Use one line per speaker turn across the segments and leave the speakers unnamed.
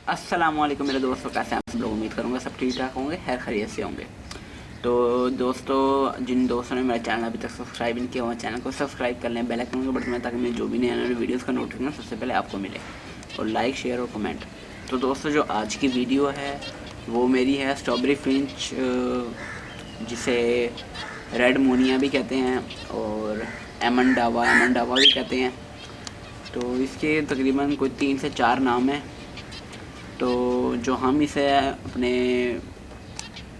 अस्सलामुअलैकुम मेरे दोस्तों, कैसे हैं आप सब लोग। उम्मीद करूँगा सब ठीक ठाक होंगे, खैर खैरियत से होंगे। तो दोस्तों, जिन दोस्तों ने मेरा चैनल अभी तक सब्सक्राइब नहीं किया हुआ, चैनल को सब्सक्राइब कर लें, बेल आइकन को बटन में, ताकि मैं जो भी नए नए वीडियोज़ का नोटिफिकेशन सबसे पहले आपको मिले, और लाइक शेयर और कमेंट। तो दोस्तों, जो आज की वीडियो है वो मेरी है स्ट्रॉबेरी फिंच, जिसे रेड मोनिया भी कहते हैं और एमन डावा भी कहते हैं। तो इसके तकरीबन कोई 3 से 4 नाम हैं। तो जो हम इसे अपने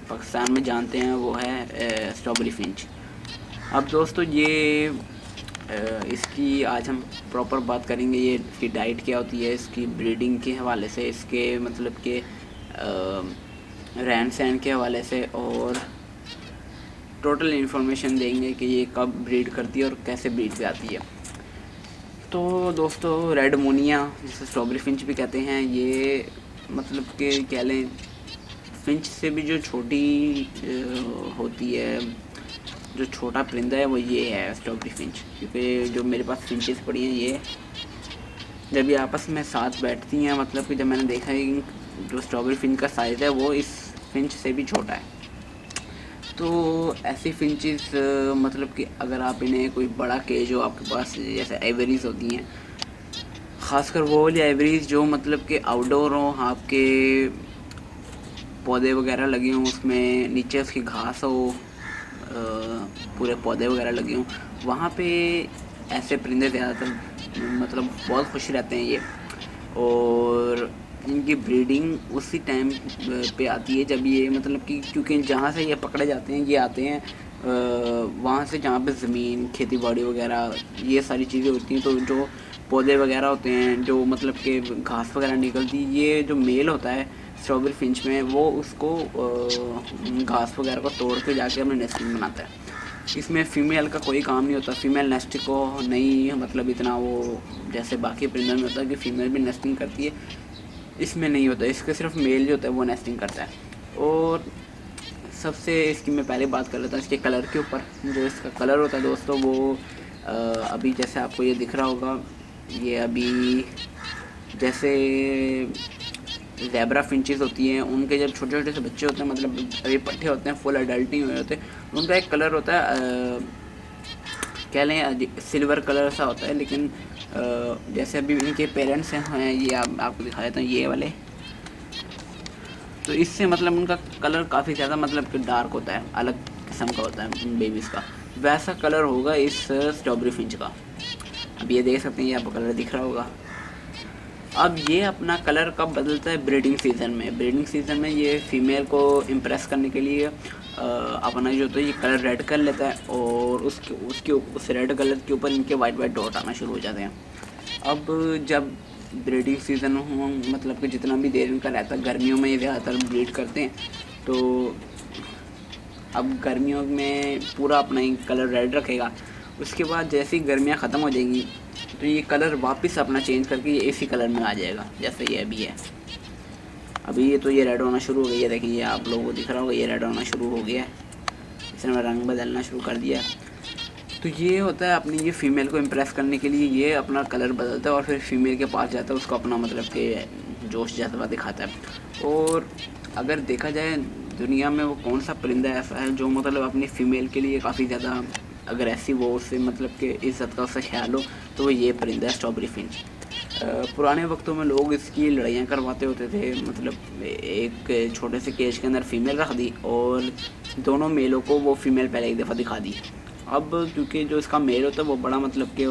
पाकिस्तान में जानते हैं वो है स्ट्रॉबेरी फिंच। अब दोस्तों, ये इसकी आज हम प्रॉपर बात करेंगे। ये इसकी डाइट क्या होती है, इसकी ब्रीडिंग के हवाले से, इसके मतलब के रहन सहन के हवाले से, और टोटल इन्फॉर्मेशन देंगे कि ये कब ब्रीड करती है और कैसे ब्रीड पे आती है। तो दोस्तों, रेड मोनिया जिसे स्ट्रॉबेरी फिंच भी कहते हैं, ये मतलब कि कह लें फिंच से भी जो छोटी होती है, जो छोटा परिंदा है, वो ये है स्ट्रॉबेरी फिंच। क्योंकि जो मेरे पास फिंचेस पड़ी हैं, ये जब ये आपस में साथ बैठती हैं, मतलब कि जब मैंने देखा है जो स्ट्रॉबेरी फिंच का साइज़ है वो इस फिंच से भी छोटा है। तो ऐसी फिंचेस मतलब कि अगर आप इन्हें कोई बड़ा केज हो आपके पास, जैसे एवरीज होती हैं, ख़ासकर वो वाली एवरीज जो मतलब कि आउटडोर हो, आपके पौधे वगैरह लगे हों, उसमें नीचे उसकी घास हो, पूरे पौधे वगैरह लगे हों, वहाँ पे ऐसे परिंदे ज़्यादातर मतलब बहुत खुश रहते हैं ये। और इनकी ब्रीडिंग उसी टाइम पे आती है जब ये मतलब कि, क्योंकि जहाँ से ये पकड़े जाते हैं, ये आते हैं वहाँ से जहाँ पे ज़मीन, खेती बाड़ी वगैरह ये सारी चीज़ें होती हैं। तो जो पौधे वगैरह होते हैं, जो मतलब कि घास वगैरह निकलती, ये जो मेल होता है स्ट्रॉबेरी फिंच में, वो उसको घास वगैरह को तोड़ के जाके अपने नेस्टिंग बनाता है। इसमें फ़ीमेल का कोई काम नहीं होता। फ़ीमेल नेस्टिंग को नहीं, मतलब इतना वो जैसे बाकी परिंदों में होता है कि फ़ीमेल भी नेस्टिंग करती है, इसमें नहीं होता। इसके सिर्फ मेल जो होता है वो नेस्टिंग करता है। और सबसे इसकी मैं पहले बात कर लेता हूँ इसके कलर के ऊपर। जो इसका कलर होता है दोस्तों, वो अभी जैसे आपको ये दिख रहा होगा, ये अभी जैसे ज़ेब्रा फिंचेस होती हैं, उनके जब छोटे छोटे से बच्चे होते हैं, मतलब अभी पट्टे होते हैं, फुल अडल्ट नहीं हुए होते, उनका एक कलर होता है, कह लें सिल्वर कलर सा होता है। लेकिन जैसे अभी इनके पेरेंट्स हैं, ये आपको दिखा देता हूँ, ये वाले। तो इससे मतलब उनका कलर काफ़ी ज़्यादा मतलब कि डार्क होता है, अलग किस्म का होता है बेबीज़ का। वैसा कलर होगा इस स्ट्रॉबेरी फिंच का। अब ये देख सकते हैं, ये आपको कलर दिख रहा होगा। अब ये अपना कलर कब बदलता है? ब्रीडिंग सीज़न में। ब्रीडिंग सीज़न में ये फ़ीमेल को इम्प्रेस करने के लिए अपना जो होता है ये कलर रेड कर लेता है, और उस रेड कलर के ऊपर इनके वाइट वाइट डॉट आना शुरू हो जाते हैं। अब जब ब्रीडिंग सीज़न हो, मतलब कि जितना भी देर इनका रहता है, गर्मियों में ये ज़्यादातर ब्रीड करते हैं। तो अब गर्मियों में पूरा अपना ही कलर रेड रखेगा। उसके बाद जैसे ही गर्मियाँ ख़त्म हो जाएंगी, तो ये कलर वापस अपना चेंज करके ये इसी कलर में आ जाएगा जैसे ये अभी है। अभी ये तो ये रेड होना शुरू हो गई है, देखिए ये आप लोगों को दिख रहा होगा, ये रेड होना शुरू हो गया है, इसने रंग बदलना शुरू कर दिया है। तो ये होता है अपनी ये फ़ीमेल को इम्प्रेस करने के लिए ये अपना कलर बदलता है, और फिर फ़ीमेल के पास जाता है, उसको अपना मतलब कि जोश जज्बा दिखाता है। और अगर देखा जाए दुनिया में वो कौन सा परिंदा ऐसा है जो मतलब अपनी फ़ीमेल के लिए काफ़ी ज़्यादा अग्रेसिव हो, उससे मतलब कि इज़्ज़त का उससे ख्याल हो, तो वो ये परिंदा है स्ट्रॉबेरी फिंच। पुराने वक्तों में लोग इसकी लड़ाइयाँ करवाते होते थे, मतलब एक छोटे से केज के अंदर फ़ीमेल रख दी और दोनों मेलों को वो फ़ीमेल पहले एक दफ़ा दिखा दी। अब क्योंकि जो इसका मेल होता है वो बड़ा मतलब कि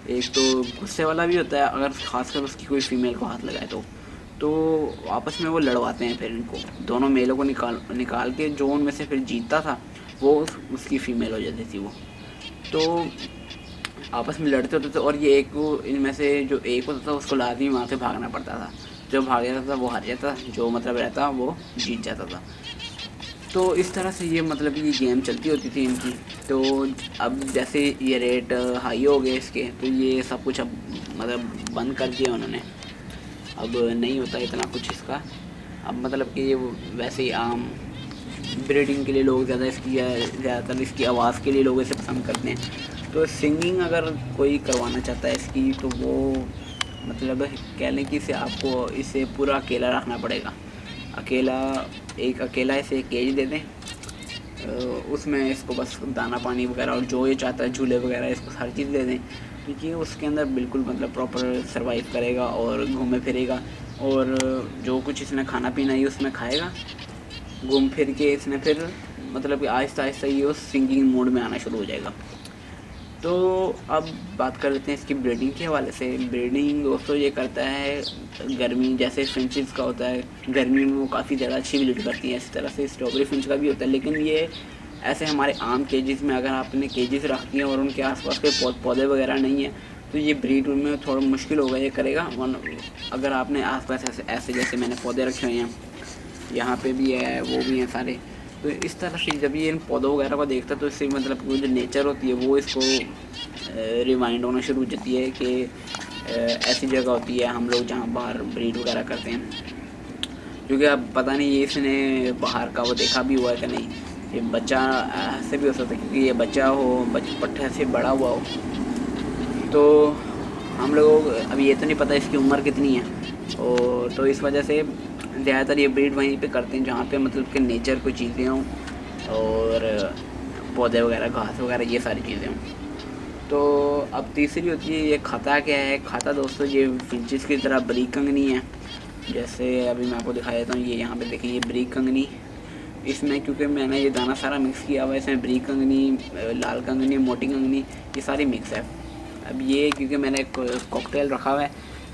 एक तो गुस्से वाला भी होता है, अगर ख़ासकर उसकी कोई फ़ीमेल को हाथ लगाए तो आपस में वो लड़वाते हैं। फिर इनको दोनों मेलों को निकाल के जो उनमें से फिर जीतता था वो उसकी फ़ीमेल हो जाती थी वो। तो आपस में लड़ते होते थे, और ये एक को इनमें से जो एक होता था उसको लाजमी वहाँ से भागना पड़ता था। जो भाग जाता था वो हार जाता, जो मतलब रहता वो जीत जाता था। तो इस तरह से ये मतलब ये गेम चलती होती थी इनकी। तो अब जैसे ये रेट हाई हो गए इसके, तो ये सब कुछ अब मतलब बंद कर दिया उन्होंने, अब नहीं होता इतना कुछ इसका। अब मतलब कि ये वैसे ही आम ब्रीडिंग के लिए लोग ज़्यादातर इसकी आवाज़ के लिए लोग इसे पसंद करते हैं। तो सिंगिंग अगर कोई करवाना चाहता है इसकी, तो वो मतलब कह लें कि इसे आपको इसे पूरा अकेला रखना पड़ेगा। अकेला इसे केज दे दें, उसमें इसको बस दाना पानी वगैरह और जो ये चाहता है झूले वगैरह इसको हर चीज़ दे दें, क्योंकि उसके अंदर बिल्कुल मतलब प्रॉपर सर्वाइव करेगा और घूमे फिरेगा, और जो कुछ इसने खाना पीना ही उसमें खाएगा। घूम फिर के इसने फिर मतलब कि आहिस्ता आहिस्ता ये उस सिंगिंग मोड में आना शुरू हो जाएगा। तो अब बात कर लेते हैं इसकी ब्रीडिंग के हवाले से। ब्रीडिंग दोस्तों ये करता है गर्मी, जैसे फिंचेस का होता है गर्मी में वो काफ़ी ज़्यादा अच्छी ब्रीड करती हैं, इस तरह से स्ट्रॉबेरी फिंच का भी होता है। लेकिन ये ऐसे हमारे आम केजेस में अगर आपने केजेस रखती हैं और उनके आसपास कोई पौधे वगैरह नहीं है तो ये ब्रीड में थोड़ा मुश्किल होगा ये करेगा। अगर आपने आसपास ऐसे जैसे मैंने पौधे रखे हुए हैं, यहाँ पे भी है, वो भी हैं सारे, तो इस तरह से जब ये इन पौधों वगैरह को देखता है तो इससे मतलब वो जो नेचर होती है वो इसको रिमाइंड होना शुरू हो जाती है कि ऐसी जगह होती है हम लोग जहाँ बाहर ब्रीड वगैरह करते हैं। क्योंकि अब पता नहीं ये इसने बाहर का वो देखा भी हुआ है कि नहीं, ये बच्चा ऐसे भी हो सकता है क्योंकि ये बच्चा हो पट्टे से बड़ा हुआ हो, तो हम लोग अभी ये तो नहीं पता इसकी उम्र कितनी है, और तो इस वजह से ज़्यादातर ये ब्रीड वहीं पे करते हैं जहाँ पे मतलब कि नेचर कोई चीज़ें हों और पौधे वगैरह घास वगैरह ये सारी चीज़ें हों। तो अब तीसरी होती है ये खाता क्या है। खाता दोस्तों ये फिंचेस की तरह बरीक कंगनी है, जैसे अभी मैं आपको दिखा देता हूँ। ये यहाँ पे देखें, ये बरीक कंगनी, इसमें क्योंकि मैंने ये दाना सारा मिक्स किया हुआ है, इसमें बरीक कंगनी, लाल कंगनी, मोटी कंगनी, ये सारी मिक्स है। अब ये क्योंकि मैंने एक कॉकटेल रखा हुआ है,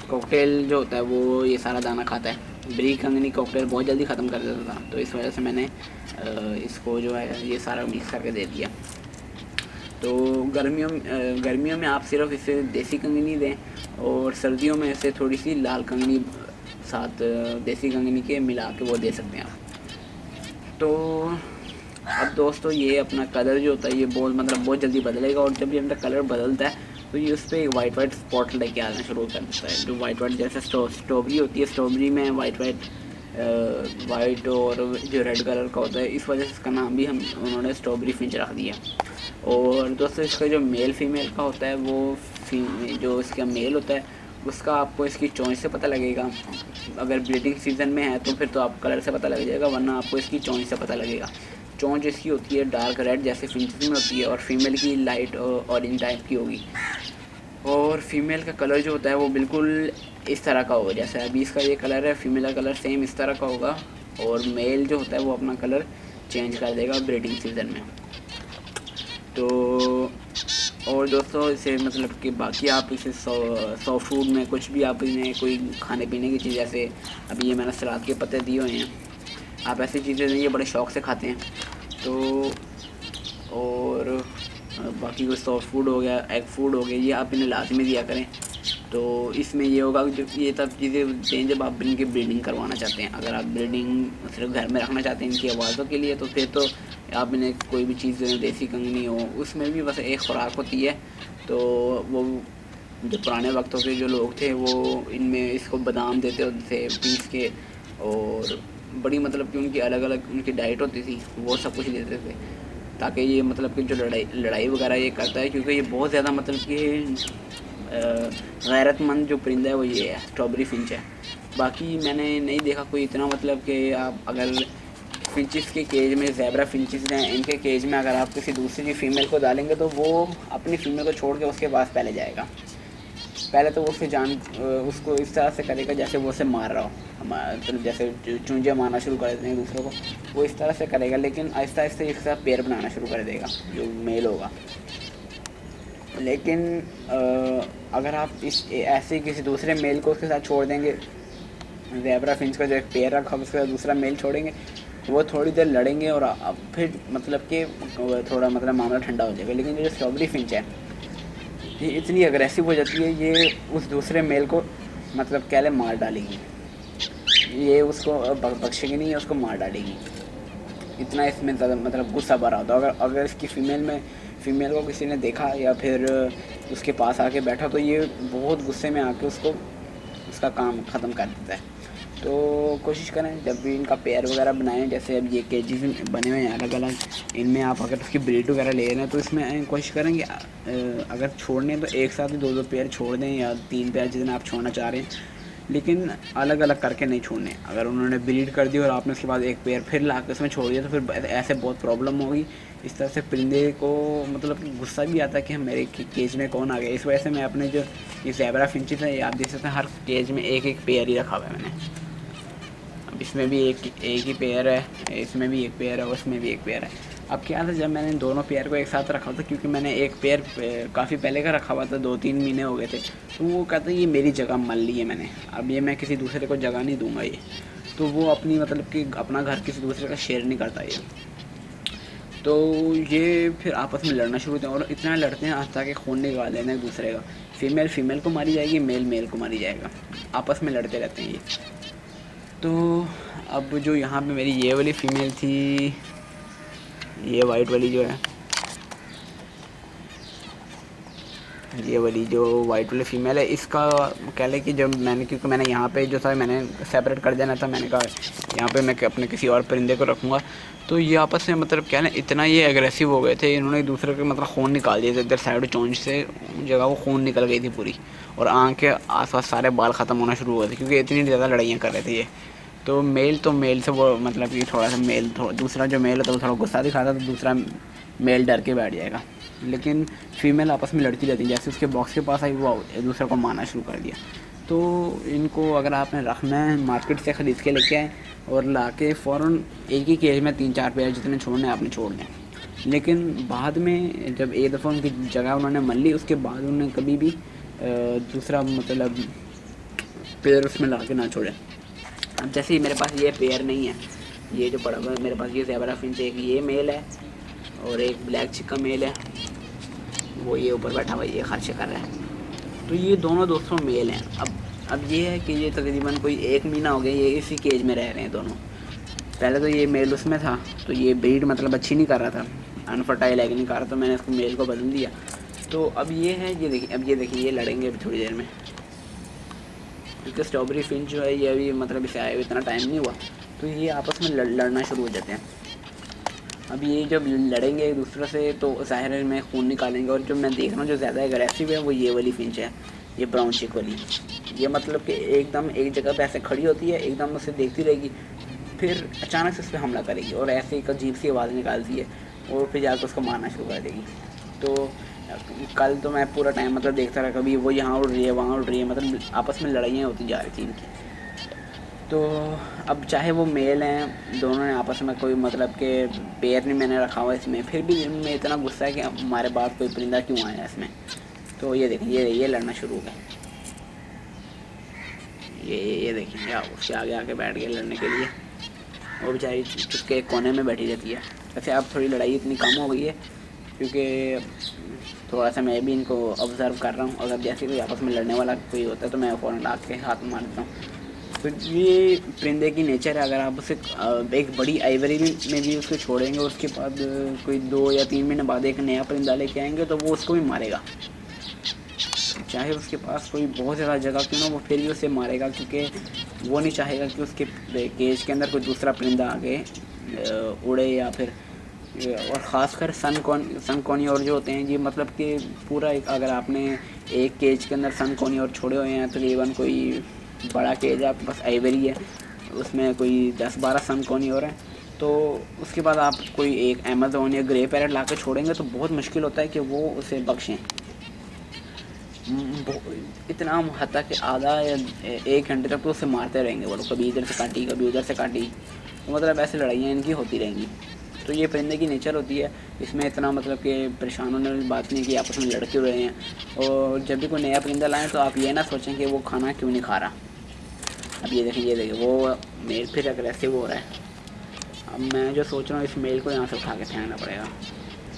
कॉकटेल जो होता है वो ये सारा दाना खाता है। बरीक कंगनी कॉकटेल बहुत जल्दी ख़त्म कर देता था, तो इस वजह से मैंने इसको जो है ये सारा मिक्स करके दे दिया। तो गर्मियों में आप सिर्फ इसे देसी कंगनी दें, और सर्दियों में इसे थोड़ी सी लाल कंगनी साथ देसी कंगनी के मिला के वो दे सकते हैं आप। तो अब दोस्तों ये अपना कलर जो होता है ये बहुत जल्दी बदलेगा, और जब ये अपना कलर बदलता है तो ये उस पर एक वाइट स्पॉट लेके आना शुरू कर देता है। जो वाइट जैसे स्ट्रॉबेरी होती है, स्ट्रॉबेरी में वाइट और जो रेड कलर का होता है, इस वजह से इसका नाम भी उन्होंने स्ट्रॉबेरी फिंच रख दिया। और दोस्तों इसका जो मेल फीमेल का होता है वो जो इसका मेल होता है उसका आपको इसकी चोंच से पता लगेगा। अगर ब्रीडिंग सीज़न में है तो फिर तो आप कलर से पता लग जाएगा, वरना आपको इसकी चोंच से पता लगेगा। चोंच इसकी होती है डार्क रेड जैसे फिंचेस में होती है, और फीमेल की लाइट ऑरेंज टाइप की होगी। और फीमेल का कलर जो होता है वो बिल्कुल इस तरह का होगा, जैसे अभी इसका ये कलर है, फीमेल का कलर सेम इस तरह का होगा। और मेल जो होता है वो अपना कलर चेंज कर देगा ब्रीडिंग सीज़न में। तो और दोस्तों इसे मतलब कि बाकी आप इसे सॉफ्ट फूड में कुछ भी आप इन्हें कोई खाने पीने की चीज़, जैसे अभी ये मैंने सलाद के पत्ते दिए हुए हैं, आप ऐसी चीज़ें ये बड़े शौक़ से खाते हैं। तो और बाकी कोई सॉफ्ट फूड हो गया, एग फूड हो गया, ये आप इन्हें लाजमी दिया करें। तो इसमें ये होगा कि ये सब चीज़ें दें जब आप इनकी ब्रीडिंग करवाना चाहते हैं। अगर आप ब्रीडिंग सिर्फ घर में रखना चाहते हैं इनकी आवाज़ों के लिए, तो फिर तो आप इन्हें कोई भी चीज़ दें, देसी कंगनी हो, उसमें भी बस एक खुराक होती है। तो वो जो पुराने वक्तों के जो लोग थे वो इनमें इसको बादाम देते होते थे पीस के, और बड़ी मतलब कि उनकी अलग अलग उनकी डाइट होती थी, वो सब कुछ देते थे ताकि ये मतलब कि जो लड़ाई वगैरह ये करता है, क्योंकि ये बहुत ज़्यादा मतलब कि गैरतमंद जो परिंदा है वो ये है, स्ट्रॉबेरी फिंच है। बाकी मैंने नहीं देखा कोई इतना मतलब कि आप अगर फिंचिस के केज में, ज़ेब्रा फिंचिस हैं, इनके केज में अगर आप किसी दूसरी फीमेल को डालेंगे तो वो अपनी फीमेल को छोड़ के उसके पास पहले जाएगा। पहले तो वो उसको इस तरह से करेगा जैसे वो उसे मार रहा हो, मतलब जैसे चूंजे मारना शुरू कर देते हैं दूसरों को, वो इस तरह से करेगा। लेकिन आहिस्ता आहिस्ता इसके साथ पेयर बनाना शुरू कर देगा जो मेल होगा। लेकिन अगर आप ऐसे किसी दूसरे मेल को उसके साथ छोड़ देंगे, ज़ेब्रा फिंच का जो एक पेयर रखा उसके साथ दूसरा मेल छोड़ेंगे, वो थोड़ी देर लड़ेंगे और फिर मतलब कि थोड़ा मतलब मामला ठंडा हो जाएगा। लेकिन जो स्ट्रॉबेरी फिंच है ये इतनी अग्रेसिव हो जाती है, ये उस दूसरे मेल को मतलब कह ले मार डालेगी, ये उसको बख्शेगी नहीं, उसको मार डालेगी। इतना इसमें ज़्यादा मतलब गुस्सा भरा होता है। अगर इसकी फ़ीमेल को किसी ने देखा या फिर उसके पास आके बैठा तो ये बहुत गुस्से में आके उसका काम ख़त्म कर देता है। तो कोशिश करें जब भी इनका पेयर वगैरह बनाएं, जैसे अब ये केजेस बने हुए हैं अलग अलग, इनमें आप अगर उसकी ब्रीड वगैरह ले रहे हैं तो इसमें कोशिश करें कि अगर छोड़ने हैं तो एक साथ ही 2-2 पेयर छोड़ दें या 3 पेयर जितने आप छोड़ना चाह रहे हैं, लेकिन अलग अलग करके नहीं छोड़ने। अगर उन्होंने ब्रीड कर दी और आपने उसके बाद एक पेयर फिर ला कर उसमें छोड़ दिया तो फिर ऐसे बहुत प्रॉब्लम होगी। इस तरह से परिंदे को मतलब गुस्सा भी आता है कि मेरे केज में कौन आ गया। इस वजह से मैं अपने जो ये ज़ेबरा फिंचेस है, ये आप देख सकते हैं हर केज में एक एक पेयर ही रखा हुआ है मैंने। अब इसमें भी एक ही पेयर है, इसमें भी एक पेयर है और इसमें भी एक पेयर है। अब क्या था, जब मैंने दोनों पेयर को एक साथ रखा था, क्योंकि मैंने एक पेयर काफ़ी पहले का रखा हुआ था, 2-3 महीने हो गए थे, तो वो कहते ये मेरी जगह मान ली है मैंने, अब ये मैं किसी दूसरे को जगह नहीं दूंगा ये। तो वो अपनी मतलब कि अपना घर किसी दूसरे का शेयर नहीं करता ये। तो ये फिर आपस में लड़ना शुरू होते हैं और इतना लड़ते हैं आज तक खून निकाल लेना एक दूसरे का। फीमेल फीमेल को मारी जाएगी, मेल मेल को मारी जाएगा, आपस में लड़ते रहते हैं ये। तो अब जो यहाँ पे मेरी ये वाली फ़ीमेल थी, ये वाइट वाली जो है, ये वाली जो वाइट वाली फ़ीमेल है, इसका कह लें कि जब मैंने, क्योंकि मैंने यहाँ पे जो था मैंने सेपरेट कर देना था, मैंने कहा यहाँ पे मैं अपने किसी और परिंदे को रखूँगा। तो ये आपस में मतलब क्या ना, इतना ये एग्रेसिव हो गए थे, इन्होंने एक दूसरे के मतलब खून निकाल दिए थे इधर साइड चोंच से, जगह वो खून निकल गई थी पूरी, और आँख के आसपास सारे बाल ख़त्म होना शुरू हो गए थे क्योंकि इतनी ज़्यादा लड़ाइयाँ कर रहे थे ये। तो मेल से वो मतलब कि थोड़ा सा मेल, दूसरा जो मेल होता है वो थोड़ा गुस्सा दिखाता तो दूसरा मेल डर के बैठ जाएगा। लेकिन फ़ीमेल आपस में लड़ती रहती है, जैसे उसके बॉक्स के पास आई वो एक दूसरे को मारना शुरू कर दिया। तो इनको अगर आपने रखना है, मार्केट से ख़रीद के लेके आए और ला के फ़ौरन एक ही केज में 3-4 पेयर जितने छोड़ने आपने छोड़ लें। लेकिन बाद में जब एक दफ़ा उनकी जगह उन्होंने मान ली, उसके बाद उन्होंने कभी भी दूसरा मतलब पेयर उसमें ला के ना छोड़ें। अब जैसे ही मेरे पास ये पेयर नहीं है, ये जो पड़ा हुआ है मेरे पास, ये ज़ेबरा फिंच, एक ये मेल है और एक ब्लैक चिक का मेल है, वो ये ऊपर बैठा हुआ ये खर्चे कर रहा है। तो ये दोनों दोस्तों मेल हैं। अब ये है कि ये तकरीबन कोई 1 महीना हो गया ये इसी केज में रह रहे हैं दोनों। पहले तो ये मेल उसमें था तो ये ब्रीड मतलब अच्छी नहीं कर रहा था, अनफर्टाइल एग नहीं कर रहा, तो मैंने इसको मेल को बदल दिया। तो अब ये है, ये देखिए, अब ये देखिए ये लड़ेंगे अभी थोड़ी देर में, क्योंकि स्ट्रॉबेरी फिंच जो है ये अभी मतलब इसे आए हुए इतना टाइम नहीं हुआ, तो ये आपस में लड़ना शुरू हो जाते हैं। अब ये जब लड़ेंगे एक दूसरे से तो ज़ाहिर में खून निकालेंगे। और जो मैं देख रहा हूँ जो ज़्यादा एग्रेसिव है वो ये वाली फिंच है, ये ब्राउन चिक वाली। ये मतलब कि एकदम एक जगह पे ऐसे खड़ी होती है, एकदम उसे देखती रहेगी, फिर अचानक से उस पर हमला करेगी और ऐसे एक अजीब सी आवाज़ निकालती है और फिर जाकर उसको मारना शुरू कर देगी। तो कल तो मैं पूरा टाइम मतलब देखता रहा, कभी वो यहाँ उड़ रही है वहाँ उड़ रही है, मतलब आपस में लड़ाइयाँ होती जा रही थी इनकी। तो अब चाहे वो मेल हैं, दोनों ने आपस में कोई मतलब के पेयर नहीं मैंने रखा हुआ इसमें, फिर भी इनमें इतना गुस्सा है कि हमारे बाद कोई परिंदा क्यों आया इसमें। तो ये देखिए ये लड़ना शुरू हो गए, ये देखिए या उसके आगे आके बैठ गए लड़ने के लिए, वो बेचारी चुपके एक कोने में बैठी रहती है। वैसे अब थोड़ी लड़ाई इतनी कम हो गई है क्योंकि थोड़ा सा मैं भी इनको ऑब्ज़र्व कर रहा हूँ, अगर जैसे कोई आपस में लड़ने वाला कोई होता है तो मैं फ़ौरन ला के हाथ में मार देता हूँ। तो ये परिंदे की नेचर है, अगर आप उसे एक बड़ी आइवरी में भी उसको छोड़ेंगे, उसके बाद कोई 2 या 3 महीने बाद एक नया परिंदा लेके आएंगे तो वो उसको भी मारेगा, चाहे उसके पास कोई बहुत ज़्यादा जगह क्यों ना, वो फिर भी उसे मारेगा, क्योंकि वो नहीं चाहेगा कि उसके केज के अंदर कोई दूसरा परिंदा आके उड़े या फिर। और ख़ासकर सन और जो होते हैं ये मतलब कि पूरा एक, अगर आपने एक केज के अंदर सन और छोड़े हुए हैं, तकरीबन कोई बड़ा केज आपके पास आइवरी है, उसमें कोई 10-12 सन और हैं, तो उसके बाद आप कोई एक अमेज़न या ग्रे पैरेट ला के छोड़ेंगे तो बहुत मुश्किल होता है कि वो उसे बख्शें। इतना हद तक कि आधा या 1 घंटे तक तो उसे मारते रहेंगे वो लोग, कभी इधर से काटी कभी उधर से काटी, तो मतलब ऐसे लड़ाइयाँ इनकी होती रहेंगी। तो ये परिंदे की नेचर होती है, इसमें इतना मतलब कि परेशान होने वाली बात नहीं कि आपस में लड़ क्यों रहे हैं। और जब भी कोई नया परिंदा लाएँ तो आप ये ना सोचें कि वो खाना क्यों नहीं खा रहा। अब ये देखिए वो मेल फिर अग्रेसिव हो रहा है। अब मैं जो सोच रहा हूँ इस मेल को यहाँ से उठा के फेंकना पड़ेगा,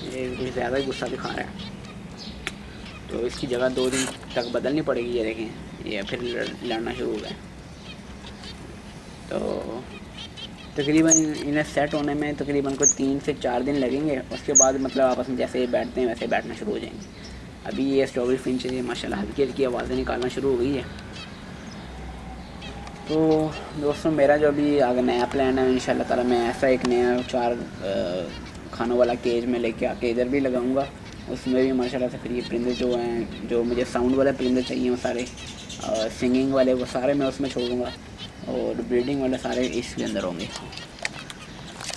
ये कुछ ज़्यादा ही गुस्सा दिखा रहा है, तो इसकी जगह 2 दिन तक बदलनी पड़ेगी। ये देखें ये फिर लड़ना शुरू हो गया। तो तकरीबन इन्हें सेट होने में तकरीबन कोई 3 से 4 दिन लगेंगे, उसके बाद मतलब आपस में जैसे बैठते हैं वैसे बैठना शुरू हो जाएंगे। अभी ये स्ट्रॉबेरी फिंच है माशाल्लाह हल्की हल्की आवाज़ें निकालना शुरू हो गई है। तो दोस्तों मेरा जो अभी आगे नया प्लान है, इंशाल्लाह ताला मैं ऐसा एक नया 4 खानों वाला केज में लेके आके इधर भी लगाऊंगा। उसमें भी माशाल्लाह से फिर ये परिंदे जो हैं, जो मुझे साउंड वाले परिंदे चाहिए वो सारे, सिंगिंग वाले वो सारे मैं उसमें छोड़ूंगा, और ब्रीडिंग वाले सारे इसके अंदर होंगे।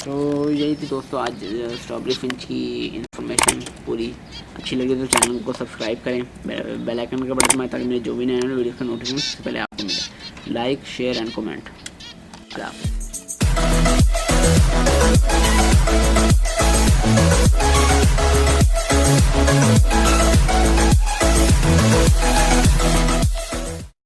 तो यही थी दोस्तों आज स्ट्रॉबेरी फिंच की इन्फॉर्मेशन पूरी। अच्छी लगी तो चैनल को सब्सक्राइब करें, बेल आइकन का बटन दबाएं ताकि मेरे जो भी नए वीडियो का नोटिफिकेशन सबसे पहले आपको मिले। Like, share and comment.